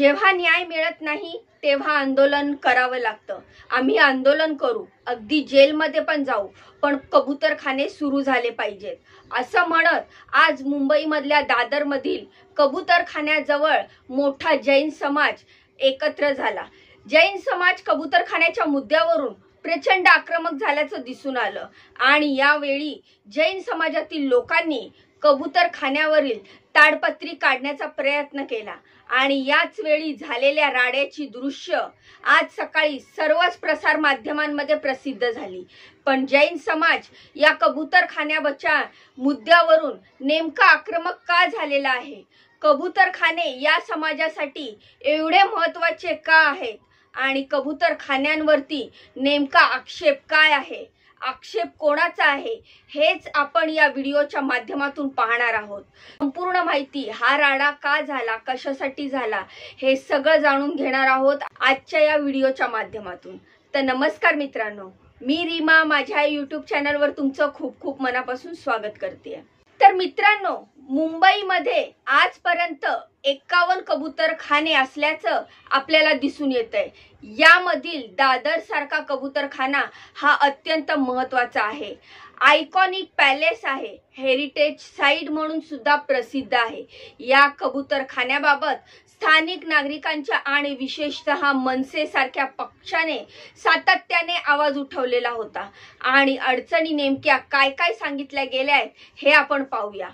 जेव्हा न्याय मिळत नाही तेव्हा आंदोलन करावं लागतं। आम्ही आंदोलन करू, अगदी जेलमध्ये पण जाऊ, पण कबूतरखाने सुरू झाले पाहिजेत असं म्हणत आज मुंबईमधल्या दादरमधील कबूतरखान्याजवळ मोठा जैन समाज एकत्र झाला। जैन समाज कबूतरखान्याच्या मुद्द्यावरून प्रचंड आक्रमक झाल्याचं दिसून आलं आणि यावेळी जैन समाजातील लोकांनी कबूतरखान्यावरील ताडपत्री काढण्याचा प्रयत्न केला आणि याच वेळी झालेल्या राड्याची दृश्य आज सकाळी सर्वच प्रसार माध्यमांमध्ये प्रसिद्ध झाली। पण जैन समाज या कबूतरखान्याच्या मुद्द्यावरून नेमका आक्रमक का झालेला आहे? कबूतरखाने या समाजासाठी एवढे महत्त्वाचे का आहेत आणि कबूतरखान्यांवरती नेमका आक्षेप काय आहे, आक्षेप कोणाचा आहे, हेच आपण या व्हिडिओच्या माध्यमातून पाहणार आहोत। संपूर्ण माहिती, हा राडा का झाला, कशासाठी झाला, हे सगळं जाणून घेणार आहोत आजच्या या व्हिडिओच्या माध्यमातून। तर नमस्कार मित्रांनो, मी रीमा माझ्या YouTube चॅनलवर तुमचं खूप खूप मनापासून स्वागत करते। तर मित्रांनो, मुंबईमध्ये आजपर्यंत 51 कबूतरखाने असल्याचं आपल्याला दिसून येतंय। यामधील दादर सारखा कबूतरखाना हा अत्यंत महत्त्वाचा आहे। आयकॉनिक पॅलेस आहे, हेरिटेज साइट म्हणून सुद्धा प्रसिद्ध आहे। या कबूतरखान्याबाबत स्थानिक नागरिकांच्या आणि विशेषतः मनसे सारख्या पक्षाने सातत्याने आवाज उठवलेला होता आणि अडचणी नेमक्या काय काय सांगितल्या गेल्या आहेत हे आपण पाहूया।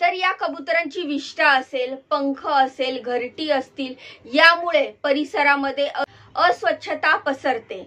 तर या कबुतरांची विष्ठा असेल, पंख असेल, घरटी असतील, यामुळे परिसरामध्ये अस्वच्छता पसरते,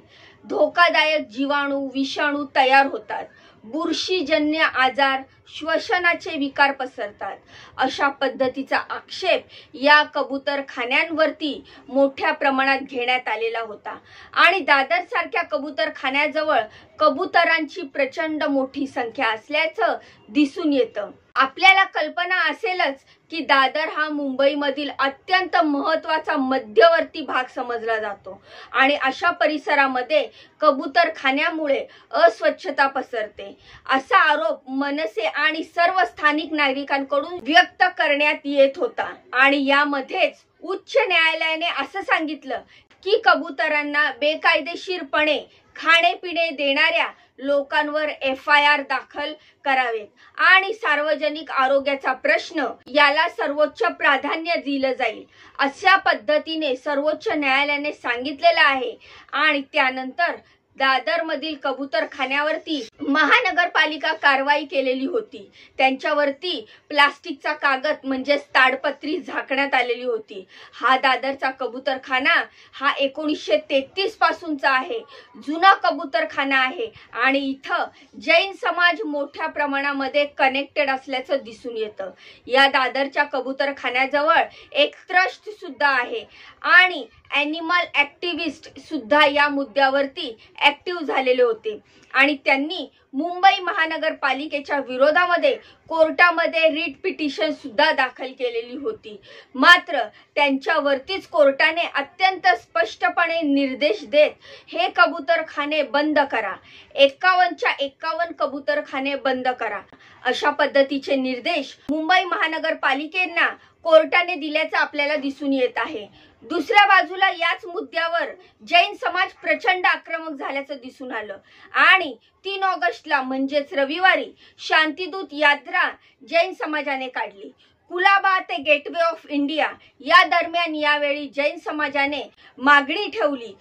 धोकादायक जीवाणू विषाणू तयार होतात, बुरशीजन्य आजार, श्वसनाचे विकार पसरतात। अशा पद्धतीचा आक्षेप या कबूतरखान्यांवरती मोठ्या प्रमाणात घेण्यात आलेला होता आणि दादर सारख्या कबूतरखान्याजवळ कबूतरांची प्रचंड मोठी संख्या असल्याचं दिसून येतं। आपल्याला कल्पना असेलच की दादर हा मुंबईमधील अत्यंत महत्त्वाचा मध्यवर्ती भाग समजला जातो आणि अशा परिसरामध्ये कबूतरखान्यामुळे अस्वच्छता पसरते असा आरोप मनसे आणि सर्व स्थानिक नागरिकांकडून व्यक्त करण्यात येत होता। आणि यामध्येच उच्च न्यायालयाने असं सांगितलं की कबूतरांना बेकायदेशीरपणे खाणे-पिणे देणाऱ्या लोकांवर FIR दाखल करावेत आणि सार्वजनिक आरोग्याचा प्रश्न याला सर्वोच्च प्राधान्य दिलं जाईल अशा पद्धतीने सर्वोच्च न्यायालयाने सांगितलेलं आहे। आणि त्यानंतर दादरमधील कबूतरखान्यावरती महानगरपालिका कारवाई केलेली होती। त्यांच्यावरती प्लास्टिकचा कागद म्हणजे ताडपत्री झाकण्यात आलेली होती। हा दादरचा कबूतरखाना हा 1933 पासूनचा आहे, जुना कबूतरखाना आहे आणि इथं जैन समाज मोठ्या प्रमाणामध्ये कनेक्टेड असल्याचं दिसून येतं। या दादरच्या कबूतरखान्याजवळ एक ट्रस्ट सुद्धा आहे आणि ॲनिमल ॲक्टिव्हिस्ट सुद्धा या मुद्द्यावरती ॲक्टिव्ह झालेले होते आणि त्यांनी मुंबई महानगरपालिकेच्या विरोधामध्ये कोर्टामध्ये रिट पिटिशन सुद्धा दाखल केलेली होती। मात्र त्यांच्यावरतीच कोर्टाने अत्यंत स्पष्टपणे निर्देश देत हे कबूतरखाने बंद करा, 51च्या 51 कबूतरखाने बंद करा अशा पद्धतीचे निर्देश मुंबई महानगरपालिकेला कोर्टाने दिल्याचं आपल्याला दिसून येत आहे। दुसऱ्या बाजूला याच मुद्द्यावर जैन समाज प्रचंड आक्रमक झाल्याचं दिसून आलं आणि 3 ऑगस्टला म्हणजेच रविवारी शांतिदूत यात्रा जैन समाजाने काढली। कुलाबा ते गेटवे ऑफ इंडिया या दरम्यान यावेळी जैन समाजाने मागणी ठेवली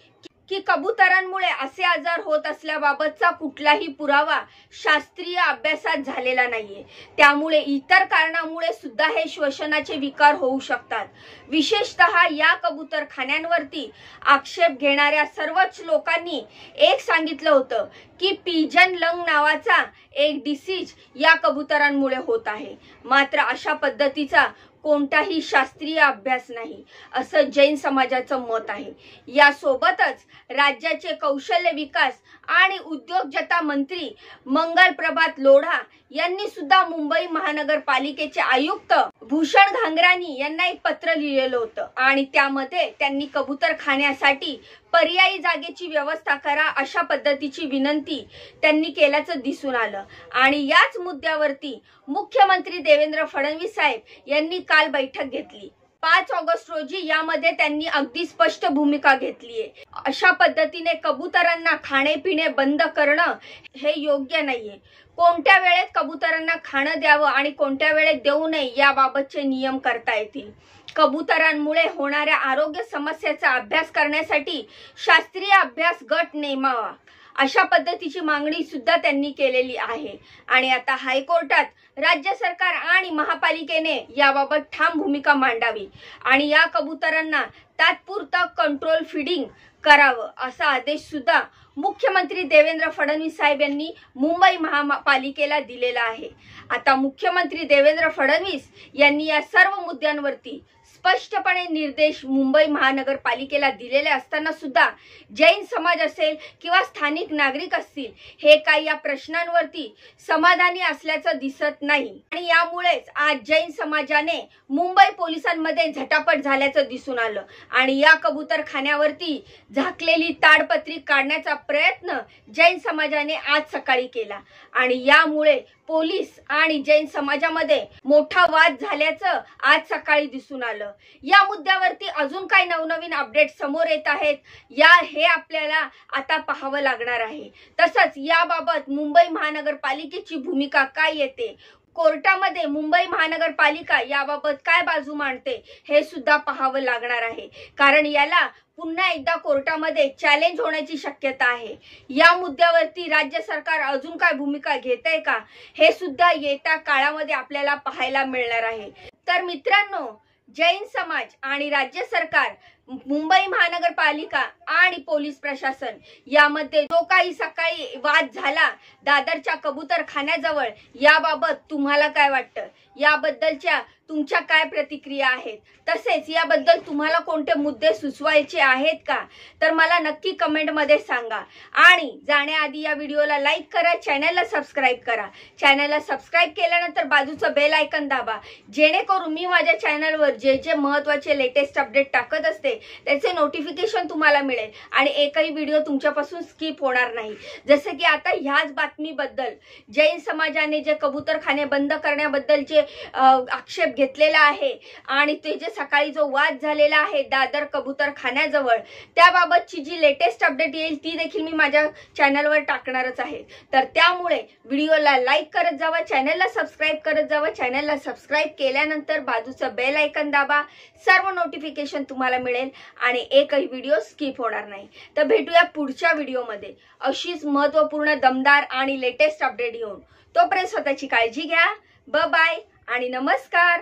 की कबूतरांमुळे असे आजार होत असल्याबाबतचा कुठलाही पुरावा शास्त्रीय अभ्यासात झालेला नाहीये, त्यामुळे इतर कारणामुळे सुद्धा हे श्वसनाचे विकार होऊ शकतात। विशेषतः या कबूतरखान्यांवरती आक्षेप घेणाऱ्या सर्वच लोकांनी एक सांगितलं होतं की पिजन लंग नावाचा एक डिसीज या कबूतरांमुळे होत आहे। मात्र अशा पद्धतीचा कोणताही शास्त्रीय अभ्यास नाही असं जैन समाजाचं मत आहे। यासोबतच राज्याचे कौशल्य विकास आणि उद्योजकता मंत्री मंगल प्रभात लोढा यांनी सुद्धा मुंबई महानगरपालिकेचे आयुक्त भूषण घांगरानी यांना एक पत्र लिहिलेलं होतं आणि त्यामध्ये त्यांनी कबूतरखान्यासाठी पर्यायी जागेची व्यवस्था करा अशा पद्धतीची विनंती त्यांनी केल्याचं दिसून आलं। आणि याच मुद्द्यावरती मुख्यमंत्री देवेंद्र फडणवीस साहेब यांनी काल बैठक घेतली 5 ऑगस्ट रोजी यामध्ये त्यांनी अगदी स्पष्ट भूमिका घेतली आहे। अशा पद्धतीने कबुतरांना खाणे पिणे बंद करणं हे योग्य नाहीये। कोणत्या वेळेत कबुतरांना खाणं द्यावं आणि कोणत्या वेळेत देऊ नये याबाबतचे नियम करता येतील। कबुतरांमुळे होणाऱ्या आरोग्य समस्याचा अभ्यास करण्यासाठी शास्त्रीय अभ्यास गट नेमावा अशा पद्धतीची मागणी सुद्धा त्यांनी केलेली आहे। आणि आता हायकोर्टात राज्य सरकार आणि महापालिकेने याबाबत ठाम भूमिका मांडावी आणि या कबुतरांना तात्पुरतं कंट्रोल फीडिंग करावं असा आदेश सुद्धा मुख्यमंत्री देवेंद्र फडणवीस साहेब यांनी मुंबई महापालिकेला दिलेला आहे। आता मुख्यमंत्री देवेंद्र फडणवीस यांनी या सर्व मुद्द्यांवरती स्पष्टपणे निर्देश मुंबई महानगरपालिकेला दिलेले असताना सुद्धा जैन समाज असेल किंवा स्थानिक नागरिक असतील हे काही या प्रश्नांवरती समाधानी असल्याचं दिसत नाही आणि यामुळेच आज जैन समाजाने मुंबई पोलिसांमध्ये झटापट झाल्याचं दिसून आलं आणि या कबूतरखान्यावरती झाकलेली ताडपत्री काढण्याचा प्रयत्न जैन समाजाने आज सकाळी केला आणि यामुळे पोलीस आणि जैन समाजामध्ये मोठा वाद झाल्याचं आज सकाळी दिसून आलं। या मुद्द्यावरती अजून काय नवनवीन अपडेट समोर येत आहेत हे आपल्याला आता पाहावं लागणार आहे। तसंच याबाबत मुंबई महानगरपालिकेची भूमिका काय येते, कोर्टामध्ये मुंबई महानगरपालिका याबाबत काय बाजू मांडते हे सुद्धा पाहावं लागणार आहे, कारण याला पुन्हा एकदा कोर्टामध्ये चॅलेंज होण्याची शक्यता आहे। या मुद्द्यावरती राज्य सरकार अजून काय भूमिका घेतंय का हे सुद्धा येत्या काळामध्ये आपल्याला पाहायला मिळणार आहे। तर मित्रांनो, जैन समाज आणि राज्य सरकार, मुंबई महानगरपालिका आणि पोलीस प्रशासन यामध्ये जो काही सकाळी वाद झाला दादरच्या कबूतरखान्याजवळ, याबाबत तुम्हाला काय वाटतं, याबद्दलच्या तुमच्या काय प्रतिक्रिया आहेत, तसेच याबद्दल तुम्हाला कोणते मुद्दे सुचवायचे आहेत का, तर मला नक्की कमेंट मध्ये सांगा। आणि जाण्याआधी या व्हिडिओला लाईक करा, चॅनलला सबस्क्राईब करा। चॅनलला सबस्क्राईब केल्यानंतर बाजूचं बेल आयकॉन दाबा, जेणेकरून मी माझ्या चॅनलवर जे जे महत्त्वाचे लेटेस्ट अपडेट टाकत असते त्याचे नोटिफिकेशन तुम्हाला मिळेल आणि एकही व्हिडिओ तुमच्यापासून स्किप होणार नाही। जसे की आता ह्याच बातमीबद्दल जैन समाजाने जे कबूतरखाने बंद करण्याबद्दलचे आक्षेप घेतलेला आहे आणि ते जे सकाळी जो वाद झालेला आहे दादर कबूतरखान्याजवळ, त्याबाबतची जी लेटेस्ट अपडेट येईल ती देखील मी माझ्या चॅनलवर टाकणारच आहे। तर त्यामुळे व्हिडिओला लाईक करत जावा, चॅनलला सबस्क्राईब करत जावा। चॅनलला सबस्क्राईब केल्यानंतर बाजूचं बेल आयकॉन दाबा, सर्व नोटिफिकेशन तुम्हाला मिळेल आणि एकही व्हिडिओ स्किप होणार नाही। तर भेटूया पुढच्या व्हिडिओमध्ये अशीच महत्त्वपूर्ण, दमदार आणि लेटेस्ट अपडेट घेऊन। तोपर्यंत स्वतःची काळजी घ्या। बाय बाय आणि नमस्कार।